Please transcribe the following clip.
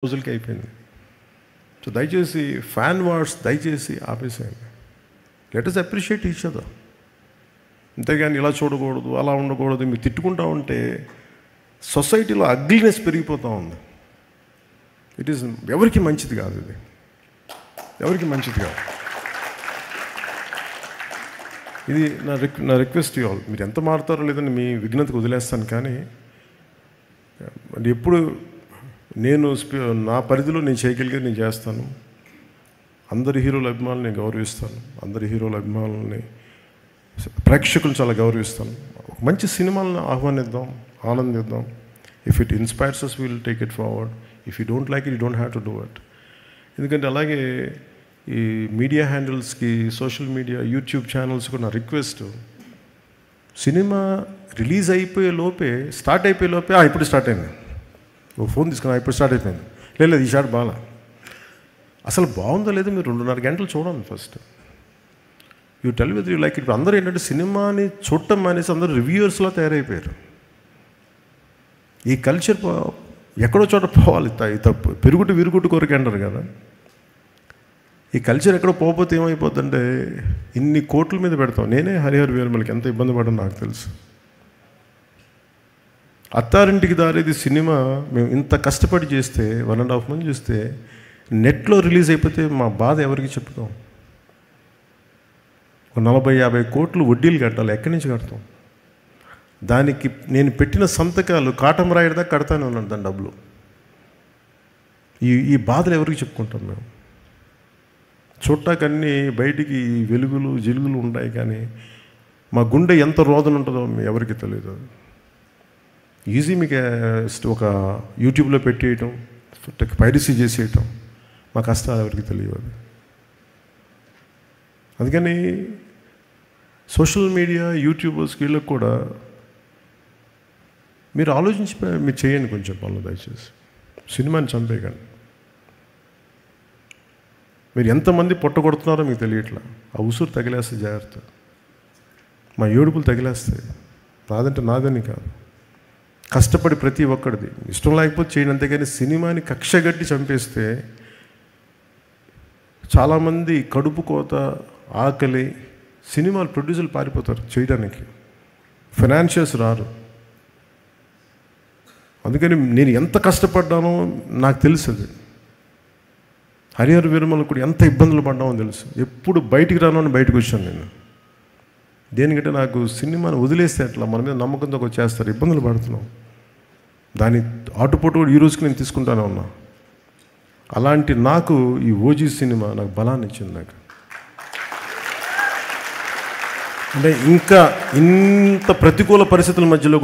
రోజులకి అయిపోయింది. సో దయచేసి ఫ్యాన్ వార్స్ దయచేసి ఆపేసేయండి. Let us appreciate each other. అంతేగాని ఇలా చూడకూడదు, అలా ఉండకూడదు, మీరు తిట్టుకుంటా ఉంటే సొసైటీలో అగ్లీనెస్ పెరిగిపోతూ ఉంది. ఇట్ ఈస్ ఎవరికి మంచిది కాదు, ఇది ఎవరికి మంచిది కాదు. ఇది నా రిక్వెస్ట్ యూ ఆల్. మీరు ఎంత మారుతారో లేదని మీ విఘ్నతకు వదిలేస్తాను, కానీ ఎప్పుడు నేను నా పరిధిలో నేను చేయగలిగేది నేను చేస్తాను. అందరి హీరోల అభిమానులు నేను గౌరవిస్తాను, అందరి హీరోల అభిమానులని ప్రేక్షకులను చాలా గౌరవిస్తాను. ఒక మంచి సినిమాలను ఆహ్వానిద్దాం, ఆనందిద్దాం. If it inspires us, will take it forward. If you don't like it, you don't have to do it. ఎందుకంటే అలాగే ఈ మీడియా హ్యాండిల్స్కి, సోషల్ మీడియా, యూట్యూబ్ ఛానల్స్ కూడా నా రిక్వెస్ట్, సినిమా రిలీజ్ అయిపోయే లోపే, స్టార్ట్ అయిపోయే లోపే ఇప్పుడు స్టార్ట్ అయింది, ఓ ఫోన్ తీసుకున్నా ఇప్పుడు స్టార్ట్ అయిపోయింది, లేదు ఈ షాట్ బాగా, అసలు బాగుందో లేదో మీరు 2.5 గంటలు చూడండి first. You tell with you like it. అందరూ ఏంటంటే సినిమాని చూడటం మానేసి అందరూ రివ్యూయర్స్లో తయారైపోయారు. ఈ కల్చర్ ఎక్కడో చోట పోవాలి, తప్పు పెరుగుడు విరుగుడు కొరకు అంటారు కదా. ఈ కల్చర్ ఎక్కడో పోకపోతే ఏమైపోతుందంటే ఇన్ని కోట్ల మీద పెడతాం. నేనే హరిహర వీరమలకి ఎంత ఇబ్బంది పడడం నాకు తెలుసు. అత్తారింటికి దారేది సినిమా మేము ఇంత కష్టపడి చేస్తే 1.5 months చూస్తే నెట్లో రిలీజ్ అయిపోతే మా బాధ ఎవరికి చెప్పుతాం? 40-50 కోట్లు వడ్డీలు కట్టాలి, ఎక్కడి నుంచి కడతాం? దానికి నేను పెట్టిన సంతకాలు కాటం రాయడదా కడతానే ఉన్నాను దాని డబ్బులు. ఈ బాధలు ఎవరికి చెప్పుకుంటాం మేము? చూడటాకన్నీ బయటికి వెలుగులు జిలుగులు ఉంటాయి, కానీ మా గుండె ఎంత రోదన ఉంటుందో ఎవరికి తెలియదు. ఈజీ మీకు ఒక యూట్యూబ్లో పెట్టేయటం, పైరసీ చేసేయటం, మా కష్టాలు ఎవరికి తెలియదు. అందుకని సోషల్ మీడియా, యూట్యూబర్స్ వీళ్ళకి కూడా మీరు ఆలోచించి మీరు చేయండి కొంచెం పనులు దయచేసి. సినిమాని చంపేయకండి. మీరు ఎంతమంది పొట్టగొడుతున్నారో మీకు తెలియట్లా. ఆ ఉసురు తగిలేస్తే జాగ్రత్త, మా ఏడుపులు తగిలేస్తాయి. నాదంటే నాదని కాదు, కష్టపడి ప్రతి ఒక్కడిది ఇష్టం లేకపోతే చేయండి, అంతేగాని సినిమాని కక్షగట్టి చంపేస్తే చాలామంది కడుపు కోత, ఆకలి, సినిమాలు ప్రొడ్యూసర్లు పారిపోతారు చేయడానికి, ఫైనాన్షియల్స్ రారు. అందుకని నేను ఎంత కష్టపడ్డానో నాకు తెలుసు. హరిహర వీరమల కూడా ఎంత ఇబ్బందులు పడ్డామో తెలుసు. ఎప్పుడు బయటికి రాను అని బయటకు వచ్చాను నేను. దేనికంటే నాకు సినిమాని వదిలేస్తే అట్లా మన మీద నమ్మకంతో చేస్తారు, ఇబ్బందులు పడుతున్నాం. దాని ఆటుపోటు కూడా ఈ రోజుకి నేను తీసుకుంటానే ఉన్నా. అలాంటి నాకు ఈ ఓజీ సినిమా నాకు బలాన్ని ఇచ్చింది. నాకు అంటే ఇంకా ఇంత ప్రతికూల పరిస్థితుల మధ్యలో